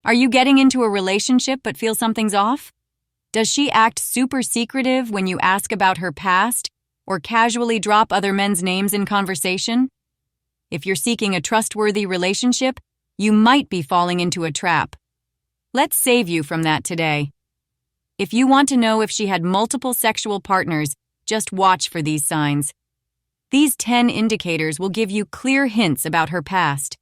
Are you getting into a relationship but feel something's off? Does she act super secretive when you ask about her past or casually drop other men's names in conversation? If you're seeking a trustworthy relationship, you might be falling into a trap. Let's save you from that today. If you want to know if she had multiple sexual partners, just watch for these signs. These 10 indicators will give you clear hints about her past.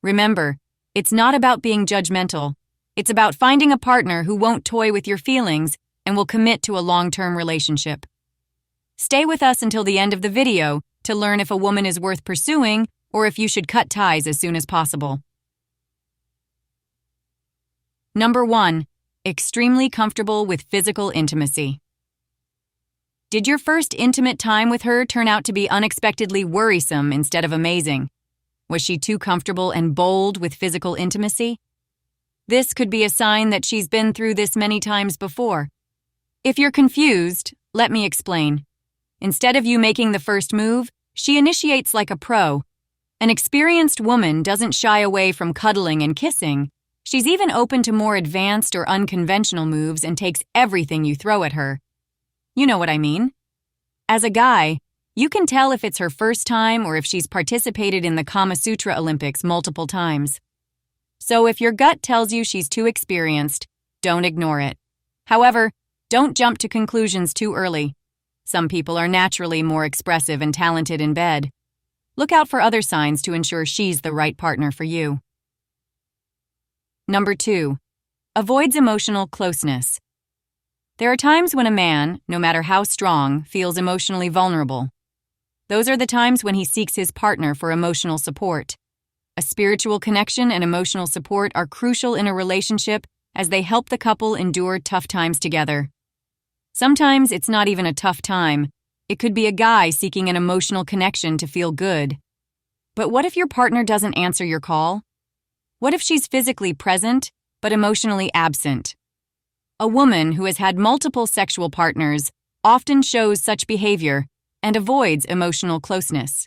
Remember, it's not about being judgmental. It's about finding a partner who won't toy with your feelings and will commit to a long-term relationship. Stay with us until the end of the video to learn if a woman is worth pursuing or if you should cut ties as soon as possible. Number 1. Extremely comfortable with physical intimacy. Did your first intimate time with her turn out to be unexpectedly worrisome instead of amazing? Was she too comfortable and bold with physical intimacy? This could be a sign that she's been through this many times before. If you're confused, let me explain. Instead of you making the first move, she initiates like a pro. An experienced woman doesn't shy away from cuddling and kissing. She's even open to more advanced or unconventional moves and takes everything you throw at her. You know what I mean? As a guy, you can tell if it's her first time or if she's participated in the Kama Sutra Olympics multiple times. So if your gut tells you she's too experienced, don't ignore it. However, don't jump to conclusions too early. Some people are naturally more expressive and talented in bed. Look out for other signs to ensure she's the right partner for you. Number 2. Avoids emotional closeness. There are times when a man, no matter how strong, feels emotionally vulnerable. Those are the times when he seeks his partner for emotional support. A spiritual connection and emotional support are crucial in a relationship as they help the couple endure tough times together. Sometimes it's not even a tough time. It could be a guy seeking an emotional connection to feel good. But what if your partner doesn't answer your call? What if she's physically present, but emotionally absent? A woman who has had multiple sexual partners often shows such behavior and avoids emotional closeness.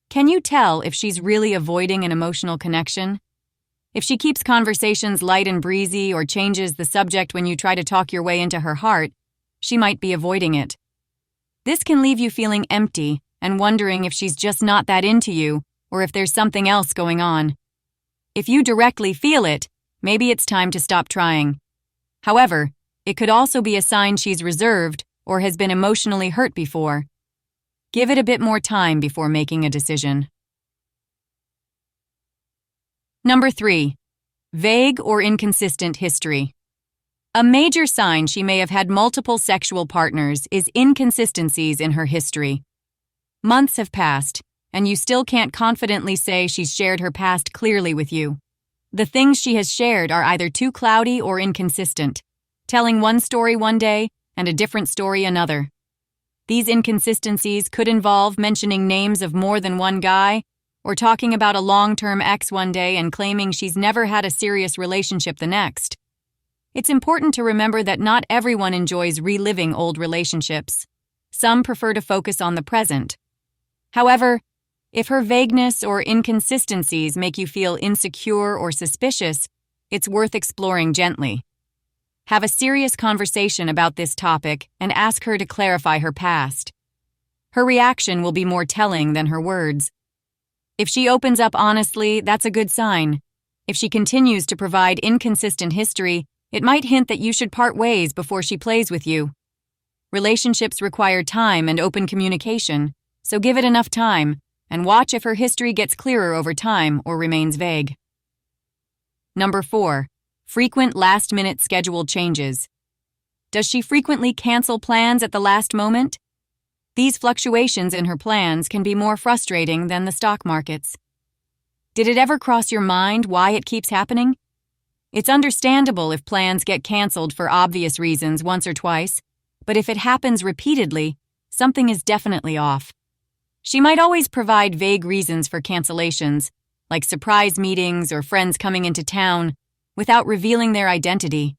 Can you tell if she's really avoiding an emotional connection? If she keeps conversations light and breezy or changes the subject when you try to talk your way into her heart, she might be avoiding it. This can leave you feeling empty and wondering if she's just not that into you or if there's something else going on. If you directly feel it, maybe it's time to stop trying. However, it could also be a sign she's reserved or has been emotionally hurt before. Give it a bit more time before making a decision. Number 3. Vague or inconsistent history. A major sign she may have had multiple sexual partners is inconsistencies in her history. Months have passed, and you still can't confidently say she's shared her past clearly with you. The things she has shared are either too cloudy or inconsistent, telling one story one day and a different story another. These inconsistencies could involve mentioning names of more than one guy, or talking about a long-term ex one day and claiming she's never had a serious relationship the next. It's important to remember that not everyone enjoys reliving old relationships. Some prefer to focus on the present. However, if her vagueness or inconsistencies make you feel insecure or suspicious, it's worth exploring gently. Have a serious conversation about this topic and ask her to clarify her past. Her reaction will be more telling than her words. If she opens up honestly, that's a good sign. If she continues to provide inconsistent history, it might hint that you should part ways before she plays with you. Relationships require time and open communication, so give it enough time and watch if her history gets clearer over time or remains vague. Number 4. Frequent last-minute schedule changes. Does she frequently cancel plans at the last moment? These fluctuations in her plans can be more frustrating than the stock markets. Did it ever cross your mind why it keeps happening? It's understandable if plans get canceled for obvious reasons once or twice, but if it happens repeatedly, something is definitely off. She might always provide vague reasons for cancellations, like surprise meetings or friends coming into town, without revealing their identity.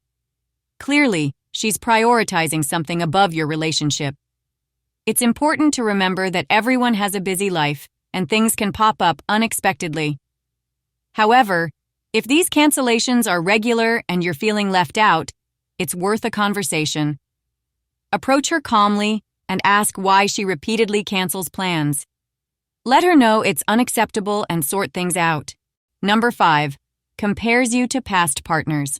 Clearly, she's prioritizing something above your relationship. It's important to remember that everyone has a busy life and things can pop up unexpectedly. However, If these cancellations are regular and you're feeling left out, it's worth a conversation. Approach her calmly and ask why she repeatedly cancels plans. Let her know it's unacceptable and sort things out. Number 5. Compares you to past partners.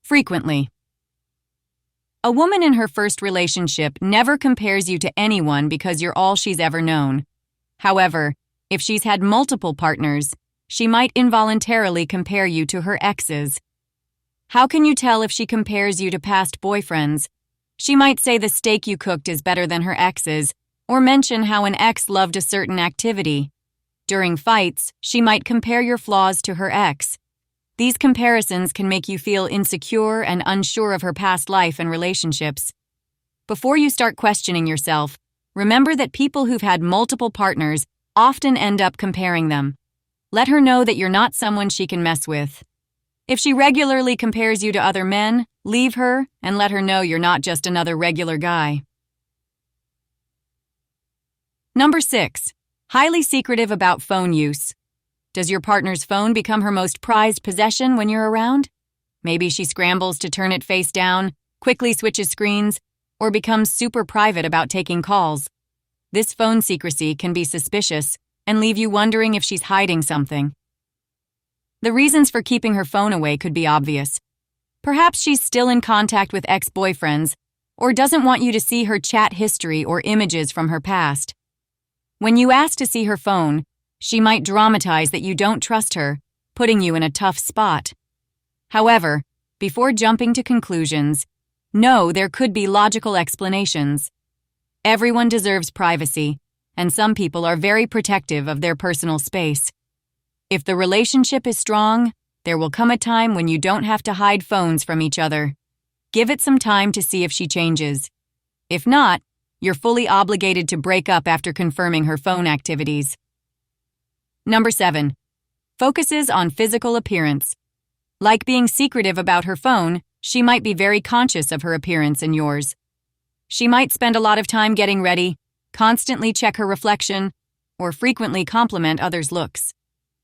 Frequently. A woman in her first relationship never compares you to anyone because you're all she's ever known. However, if she's had multiple partners, she might involuntarily compare you to her exes. How can you tell if she compares you to past boyfriends? She might say the steak you cooked is better than her ex's, or mention how an ex loved a certain activity. During fights, she might compare your flaws to her ex. These comparisons can make you feel insecure and unsure of her past life and relationships. Before you start questioning yourself, remember that people who've had multiple partners often end up comparing them. Let her know that you're not someone she can mess with. If she regularly compares you to other men, leave her and let her know you're not just another regular guy. Number 6. Highly secretive about phone use. Does your partner's phone become her most prized possession when you're around? Maybe she scrambles to turn it face down, quickly switches screens, or becomes super private about taking calls. This phone secrecy can be suspicious and leave you wondering if she's hiding something. The reasons for keeping her phone away could be obvious. Perhaps she's still in contact with ex-boyfriends or doesn't want you to see her chat history or images from her past. When you ask to see her phone, she might dramatize that you don't trust her, putting you in a tough spot. However, before jumping to conclusions, know there could be logical explanations. Everyone deserves privacy, and some people are very protective of their personal space. If the relationship is strong, there will come a time when you don't have to hide phones from each other. Give it some time to see if she changes. If not, you're fully obligated to break up after confirming her phone activities. Number 7. Focuses on physical appearance. Like being secretive about her phone, she might be very conscious of her appearance and yours. She might spend a lot of time getting ready, constantly check her reflection, or frequently compliment others' looks.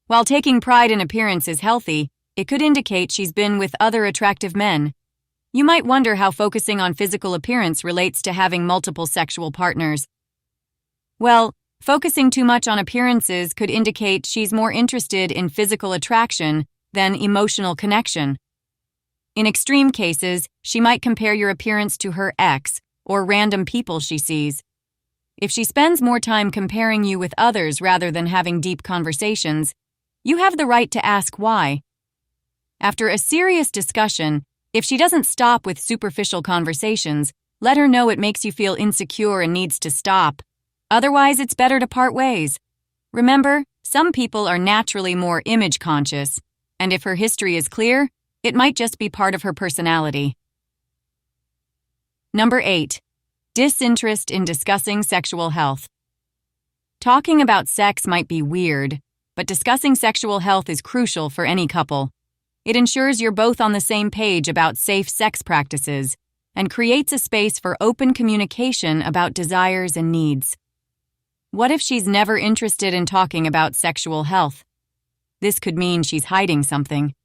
While taking pride in appearance is healthy, it could indicate she's been with other attractive men. You might wonder how focusing on physical appearance relates to having multiple sexual partners. Well, focusing too much on appearances could indicate she's more interested in physical attraction than emotional connection. In extreme cases, she might compare your appearance to her ex or random people she sees. If she spends more time comparing you with others rather than having deep conversations, you have the right to ask why. After a serious discussion, if she doesn't stop with superficial conversations, let her know it makes you feel insecure and needs to stop. Otherwise, it's better to part ways. Remember, some people are naturally more image conscious, and if her history is clear, it might just be part of her personality. Number 8. Disinterest in discussing sexual health. Talking about sex might be weird, but discussing sexual health is crucial for any couple. It ensures you're both on the same page about safe sex practices and creates a space for open communication about desires and needs. What if she's never interested in talking about sexual health? This could mean she's hiding something.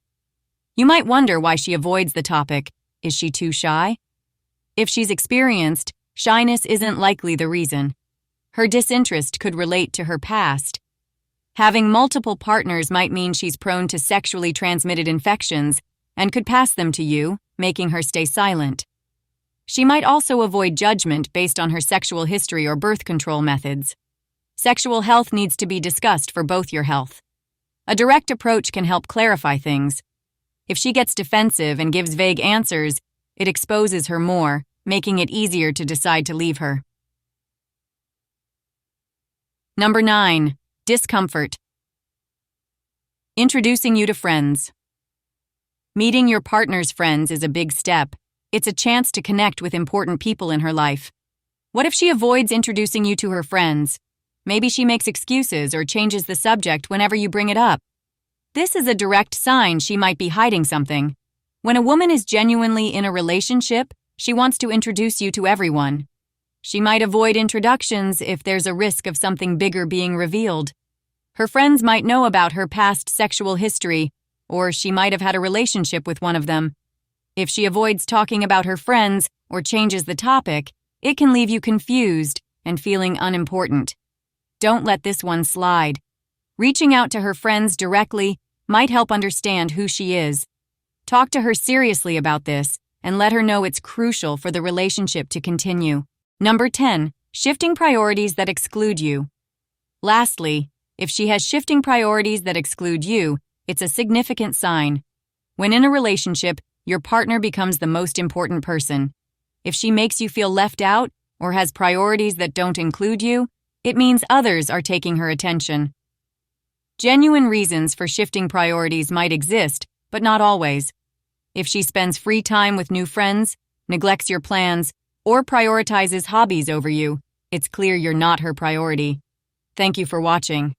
You might wonder why she avoids the topic. Is she too shy? If she's experienced, shyness isn't likely the reason. Her disinterest could relate to her past. Having multiple partners might mean she's prone to sexually transmitted infections and could pass them to you, making her stay silent. She might also avoid judgment based on her sexual history or birth control methods. Sexual health needs to be discussed for both your health. A direct approach can help clarify things. If she gets defensive and gives vague answers, it exposes her more, making it easier to decide to leave her. Number 9. Discomfort. Introducing you to friends. Meeting your partner's friends is a big step. It's a chance to connect with important people in her life. What if she avoids introducing you to her friends? Maybe she makes excuses or changes the subject whenever you bring it up. This is a direct sign she might be hiding something. When a woman is genuinely in a relationship, she wants to introduce you to everyone. She might avoid introductions if there's a risk of something bigger being revealed. Her friends might know about her past sexual history, or she might have had a relationship with one of them. If she avoids talking about her friends or changes the topic, it can leave you confused and feeling unimportant. Don't let this one slide. Reaching out to her friends directly might help understand who she is. Talk to her seriously about this and let her know it's crucial for the relationship to continue. Number 10. Shifting priorities that exclude you. Lastly, if she has shifting priorities that exclude you, it's a significant sign. When in a relationship, your partner becomes the most important person. If she makes you feel left out or has priorities that don't include you, it means others are taking her attention. Genuine reasons for shifting priorities might exist, but not always. If she spends free time with new friends, neglects your plans, or prioritizes hobbies over you, it's clear you're not her priority. Thank you for watching.